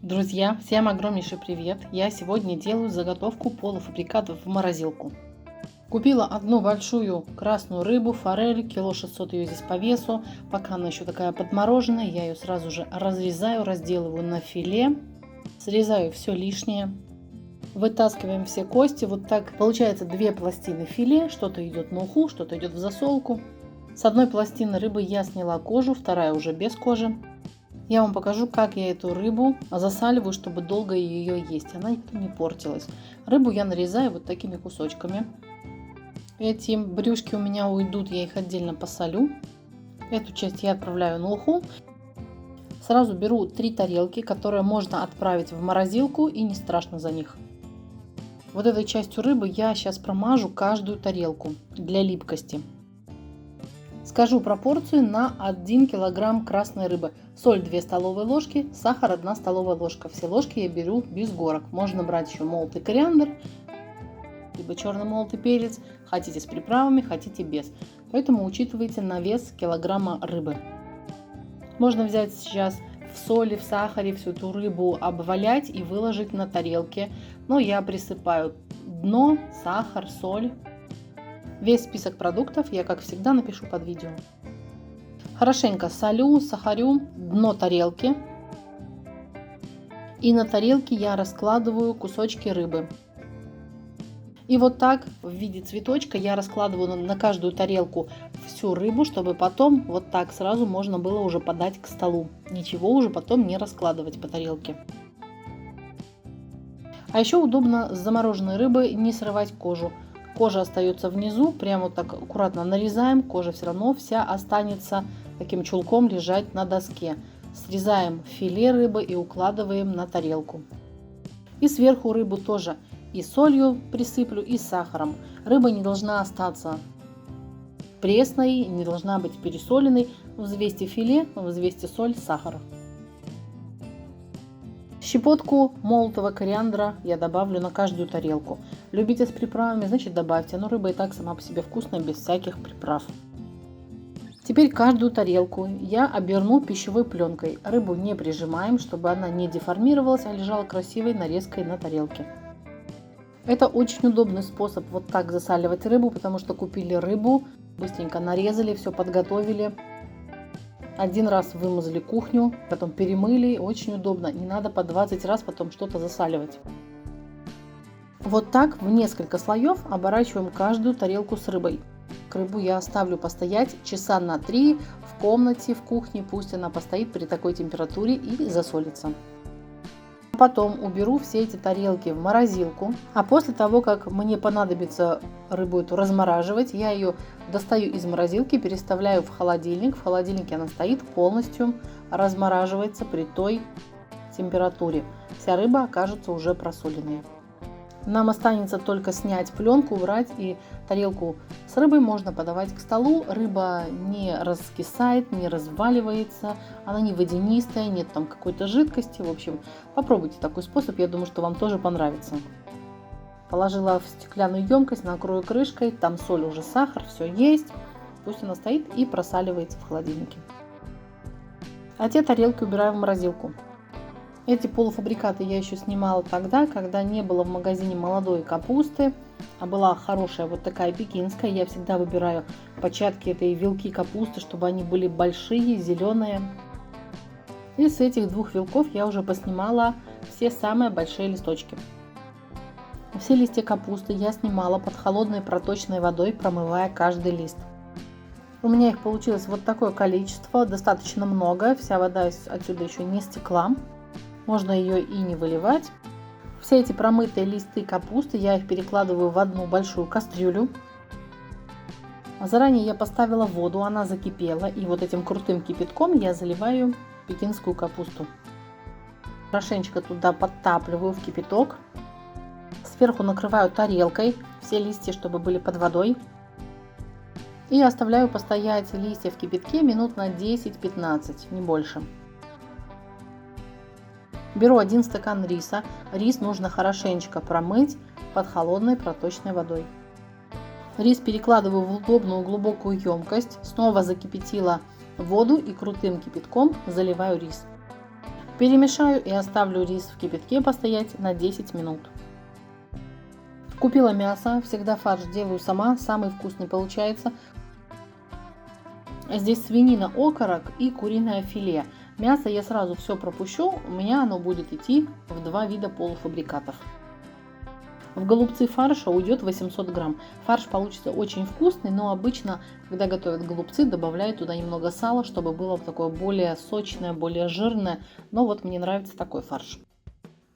Друзья, всем огромнейший привет! Я сегодня делаю заготовку полуфабрикатов в морозилку. Купила одну большую красную рыбу, форель, кило 600 ее здесь по весу. Пока она еще такая подмороженная, я ее сразу же разрезаю, разделываю на филе. Срезаю все лишнее. Вытаскиваем все кости. Вот так получается две пластины филе. Что-то идет на уху, что-то идет в засолку. С одной пластины рыбы я сняла кожу, вторая уже без кожи. Я вам покажу, как я эту рыбу засаливаю, чтобы долго ее есть. Она не портилась. Рыбу я нарезаю вот такими кусочками. Эти брюшки у меня уйдут, я их отдельно посолю. Эту часть я отправляю на уху. Сразу беру 3 тарелки, которые можно отправить в морозилку, и не страшно за них. Вот этой частью рыбы я сейчас промажу каждую тарелку для липкости. Скажу пропорцию на 1 килограмм красной рыбы. Соль 2 столовые ложки, сахар 1 столовая ложка. Все ложки я беру без горок. Можно брать еще молотый кориандр, либо черный молотый перец. Хотите с приправами, хотите без. Поэтому учитывайте на вес килограмма рыбы. Можно взять сейчас в соли, в сахаре всю эту рыбу, обвалять и выложить на тарелке. Но я присыпаю дно, сахар, соль. Весь список продуктов я, как всегда, напишу под видео. Хорошенько солю, сахарю дно тарелки. И на тарелке я раскладываю кусочки рыбы. И вот так в виде цветочка я раскладываю на каждую тарелку всю рыбу, чтобы потом вот так сразу можно было уже подать к столу. Ничего уже потом не раскладывать по тарелке. А еще удобно с замороженной рыбы не срывать кожу. Кожа остается внизу, прямо вот так аккуратно нарезаем, кожа все равно вся останется таким чулком лежать на доске. Срезаем филе рыбы и укладываем на тарелку. И сверху рыбу тоже и солью присыплю, и сахаром. Рыба не должна остаться пресной, не должна быть пересоленной. Взвесьте филе, взвесьте соль, сахар. Щепотку молотого кориандра я добавлю на каждую тарелку. Любите с приправами, значит добавьте, но рыба и так сама по себе вкусная, без всяких приправ. Теперь каждую тарелку я оберну пищевой пленкой. Рыбу не прижимаем, чтобы она не деформировалась, а лежала красивой нарезкой на тарелке. Это очень удобный способ вот так засаливать рыбу, потому что купили рыбу, быстренько нарезали, все подготовили. Один раз вымазали кухню, потом перемыли, очень удобно, не надо по 20 раз потом что-то засаливать. Вот так в несколько слоев оборачиваем каждую тарелку с рыбой. Рыбу я оставлю постоять часа на 3 в комнате, в кухне, пусть она постоит при такой температуре и засолится. Потом уберу все эти тарелки в морозилку, а после того, как мне понадобится рыбу эту размораживать, я ее достаю из морозилки, переставляю в холодильник. В холодильнике она стоит полностью, размораживается при той температуре. Вся рыба окажется уже просоленной. Нам останется только снять пленку, убрать, и тарелку с рыбой можно подавать к столу. Рыба не раскисает, не разваливается, она не водянистая, нет там какой-то жидкости. В общем, попробуйте такой способ, я думаю, что вам тоже понравится. Положила в стеклянную емкость, накрою крышкой, там соль, уже сахар, все есть. Пусть она стоит и просаливается в холодильнике. А те тарелки убираю в морозилку. Эти полуфабрикаты я еще снимала тогда, когда не было в магазине молодой капусты, а была хорошая вот такая пекинская. Я всегда выбираю початки этой вилки капусты, чтобы они были большие, зеленые. И с этих двух вилков я уже поснимала все самые большие листочки. Все листья капусты я снимала под холодной проточной водой, промывая каждый лист. У меня их получилось вот такое количество, достаточно много, вся вода отсюда еще не стекла. Можно ее и не выливать. Все эти промытые листы капусты я их перекладываю в одну большую кастрюлю. Заранее я поставила воду, она закипела, и вот этим крутым кипятком я заливаю пекинскую капусту. Хорошенечко туда подтапливаю в кипяток. Сверху накрываю тарелкой все листья, чтобы были под водой. И оставляю постоять листья в кипятке минут на 10-15, не больше. Беру 1 стакан риса. Рис нужно хорошенечко промыть под холодной проточной водой. Рис перекладываю в удобную глубокую емкость. Снова закипятила воду и крутым кипятком заливаю рис. Перемешаю и оставлю рис в кипятке постоять на 10 минут. Купила мясо, всегда фарш делаю сама, самый вкусный получается. Здесь свинина, окорок и куриное филе. Мясо я сразу все пропущу, у меня оно будет идти в 2 вида полуфабрикатов. В голубцы фарша уйдет 800 грамм. Фарш получится очень вкусный, но обычно, когда готовят голубцы, добавляют туда немного сала, чтобы было такое более сочное, более жирное. Но вот мне нравится такой фарш.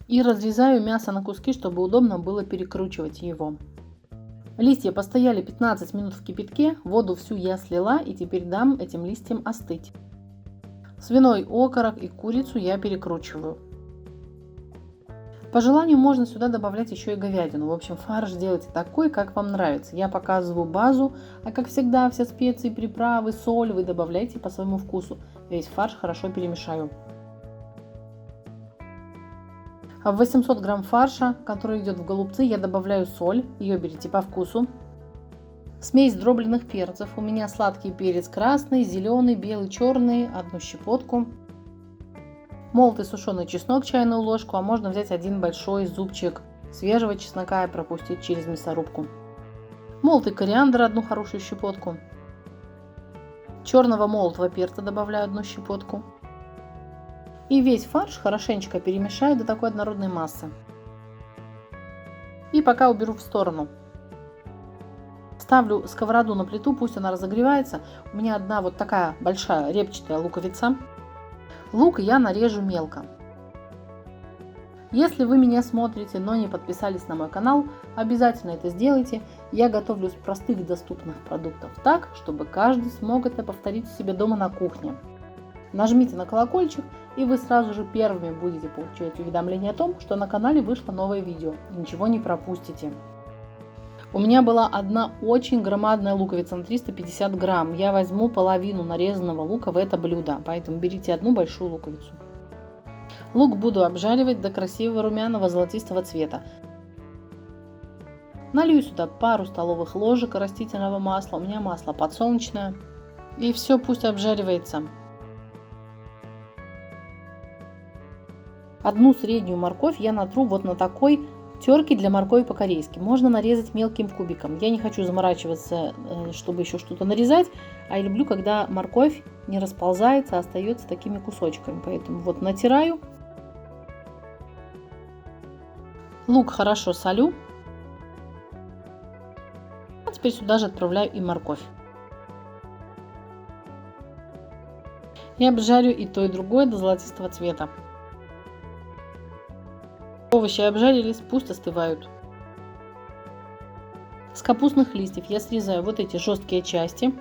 И разрезаю мясо на куски, чтобы удобно было перекручивать его. Листья постояли 15 минут в кипятке, воду всю я слила и теперь дам этим листьям остыть. Свиной окорок и курицу я перекручиваю. По желанию можно сюда добавлять еще и говядину. В общем, фарш делайте такой, как вам нравится. Я показываю базу, а как всегда все специи, приправы, соль вы добавляйте по своему вкусу. Весь фарш хорошо перемешаю. А в 800 грамм фарша, который идет в голубцы, я добавляю соль. Ее берите по вкусу. Смесь дробленых перцев. У меня сладкий перец красный, зеленый, белый, черный. 1 щепотку. Молотый сушеный чеснок чайную ложку, а можно взять 1 большой зубчик свежего чеснока и пропустить через мясорубку. Молотый кориандр 1 хорошую щепотку. Черного молотого перца добавляю 1 щепотку. И весь фарш хорошенечко перемешаю до такой однородной массы. И пока уберу в сторону. Ставлю сковороду на плиту, пусть она разогревается. У меня одна вот такая большая репчатая луковица. Лук я нарежу мелко. Если вы меня смотрите, но не подписались на мой канал, обязательно это сделайте. Я готовлю с простых доступных продуктов так, чтобы каждый смог это повторить у себя дома на кухне. Нажмите на колокольчик, и вы сразу же первыми будете получать уведомления о том, что на канале вышло новое видео. И ничего не пропустите. У меня была одна очень громадная луковица на 350 грамм. Я возьму половину нарезанного лука в это блюдо, поэтому берите 1 большую луковицу. Лук буду обжаривать до красивого румяного золотистого цвета. Налью сюда пару столовых ложек растительного масла, у меня масло подсолнечное. И все пусть обжаривается. 1 среднюю морковь я натру вот на такой терки для моркови по-корейски. Можно нарезать мелким кубиком. Я не хочу заморачиваться, чтобы еще что-то нарезать, а я люблю, когда морковь не расползается, а остается такими кусочками. Поэтому вот натираю. Лук хорошо солю. А теперь сюда же отправляю и морковь. И обжарю и то, и другое до золотистого цвета. Овощи обжарились, пусть остывают. С капустных листьев я срезаю вот эти жесткие части.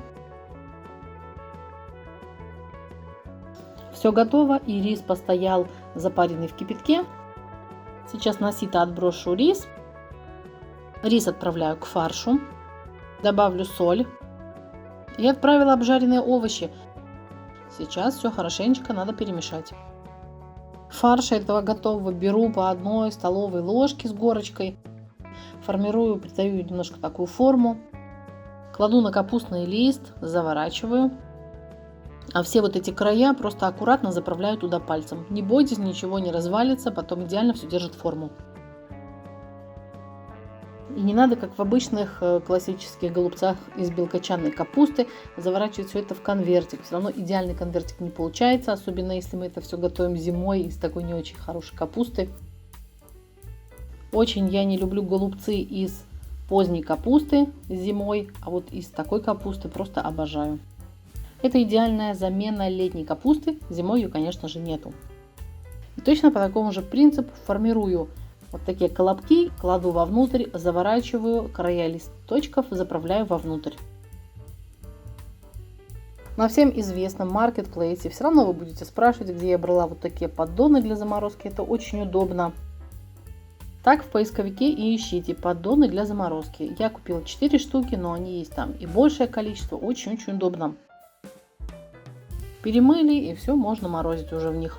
Все готово, и рис постоял запаренный в кипятке. Сейчас на сито отброшу рис. Рис отправляю к фаршу. Добавлю соль. И отправила обжаренные овощи. Сейчас все хорошенечко надо перемешать. Фарша этого готового беру по 1 столовой ложке с горочкой. Формирую, придаю немножко такую форму. Кладу на капустный лист, заворачиваю. А все вот эти края просто аккуратно заправляю туда пальцем. Не бойтесь, ничего не развалится, потом идеально все держит форму. И не надо, как в обычных классических голубцах из белкочанной капусты, заворачивать все это в конвертик. Все равно идеальный конвертик не получается, особенно если мы это все готовим зимой из такой не очень хорошей капусты. Очень я не люблю голубцы из поздней капусты зимой, а вот из такой капусты просто обожаю. Это идеальная замена летней капусты, зимой ее, конечно же, нету. И точно по такому же принципу формирую вот такие колобки, кладу вовнутрь, заворачиваю, края листочков заправляю вовнутрь. На всем известном маркетплейсе все равно вы будете спрашивать, где я брала вот такие поддоны для заморозки. Это очень удобно. Так в поисковике и ищите поддоны для заморозки. Я купила 4 штуки, но они есть там и большее количество. Очень-очень удобно. Перемыли, и все, можно морозить уже в них.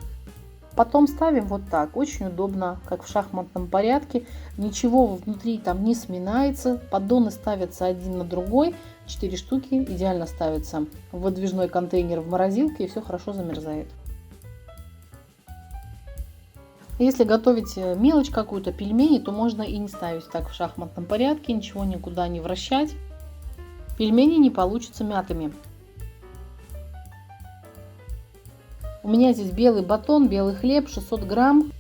Потом ставим вот так, очень удобно, как в шахматном порядке, ничего внутри там не сминается, поддоны ставятся один на другой, 4 штуки, идеально ставятся в выдвижной контейнер в морозилке и все хорошо замерзает. Если готовить мелочь какую-то, пельмени, то можно и не ставить так в шахматном порядке, ничего никуда не вращать. Пельмени не получатся мятыми. У меня здесь белый батон, белый хлеб, 600 грамм,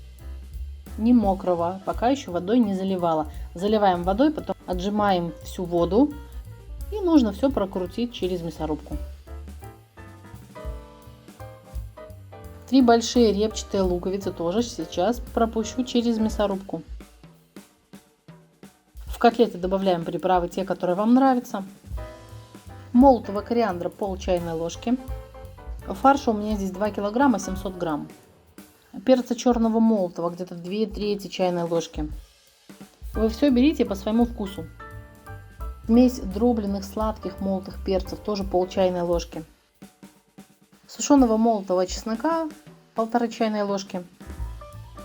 не мокрого, пока еще водой не заливала. Заливаем водой, потом отжимаем всю воду и нужно все прокрутить через мясорубку. 3 большие репчатые луковицы тоже сейчас пропущу через мясорубку. В котлеты добавляем приправы, те, которые вам нравятся. Молотого кориандра пол чайной ложки. Фарша у меня здесь 2 килограмма 700 грамм. Перца черного молотого где-то 2/3 чайной ложки. Вы все берите по своему вкусу. Смесь дробленых сладких молотых перцев тоже пол чайной ложки. Сушеного молотого чеснока 1,5 чайной ложки.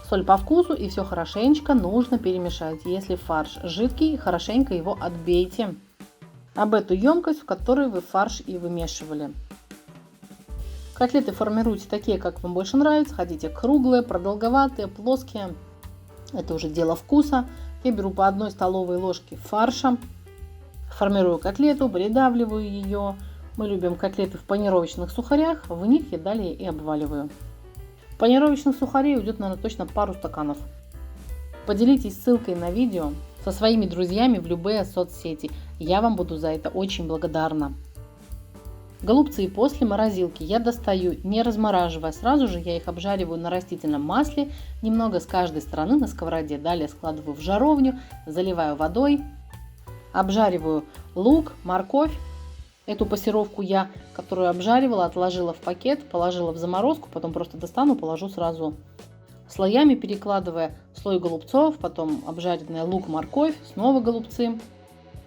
Соль по вкусу и все хорошенечко нужно перемешать. Если фарш жидкий, хорошенько его отбейте об эту емкость, в которой вы фарш и вымешивали. Котлеты формируйте такие, как вам больше нравится. Хотите круглые, продолговатые, плоские. Это уже дело вкуса. Я беру по 1 столовой ложке фарша. Формирую котлету, придавливаю ее. Мы любим котлеты в панировочных сухарях. В них я далее и обваливаю. Панировочных сухарей уйдет, наверное, точно пару стаканов. Поделитесь ссылкой на видео со своими друзьями в любые соцсети. Я вам буду за это очень благодарна. Голубцы после морозилки я достаю, не размораживая. Сразу же я их обжариваю на растительном масле, немного с каждой стороны на сковороде. Далее складываю в жаровню, заливаю водой, обжариваю лук, морковь. Эту пассеровку я, которую обжаривала, отложила в пакет, положила в заморозку, потом просто достану, положу сразу слоями, перекладывая слой голубцов, потом обжаренный лук, морковь, снова голубцы.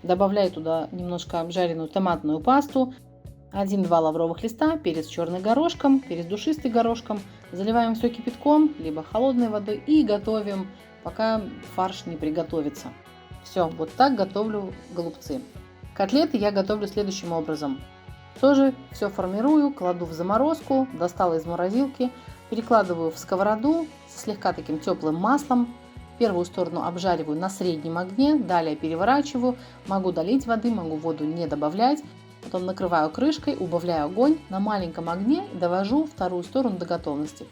Добавляю туда немножко обжаренную томатную пасту, 1-2 лавровых листа, перец черный горошком, перец душистый горошком. Заливаем все кипятком, либо холодной водой и готовим, пока фарш не приготовится. Все, вот так готовлю голубцы. Котлеты я готовлю следующим образом. Тоже все формирую, кладу в заморозку, достала из морозилки, перекладываю в сковороду с слегка таким теплым маслом. Первую сторону обжариваю на среднем огне, далее переворачиваю. Могу долить воды, могу воду не добавлять. Потом накрываю крышкой, убавляю огонь на маленьком огне и довожу вторую сторону до готовности.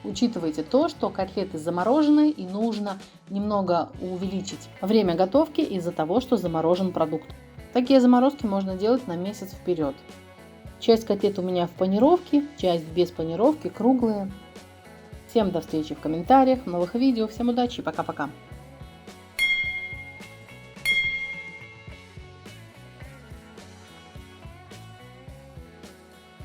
Учитывайте то, что котлеты замороженные и нужно немного увеличить время готовки из-за того, что заморожен продукт. Такие заморозки можно делать на месяц вперед. Часть котлет у меня в панировке, часть без панировки, круглые. Всем до встречи в комментариях, в новых видео. Всем удачи и пока-пока.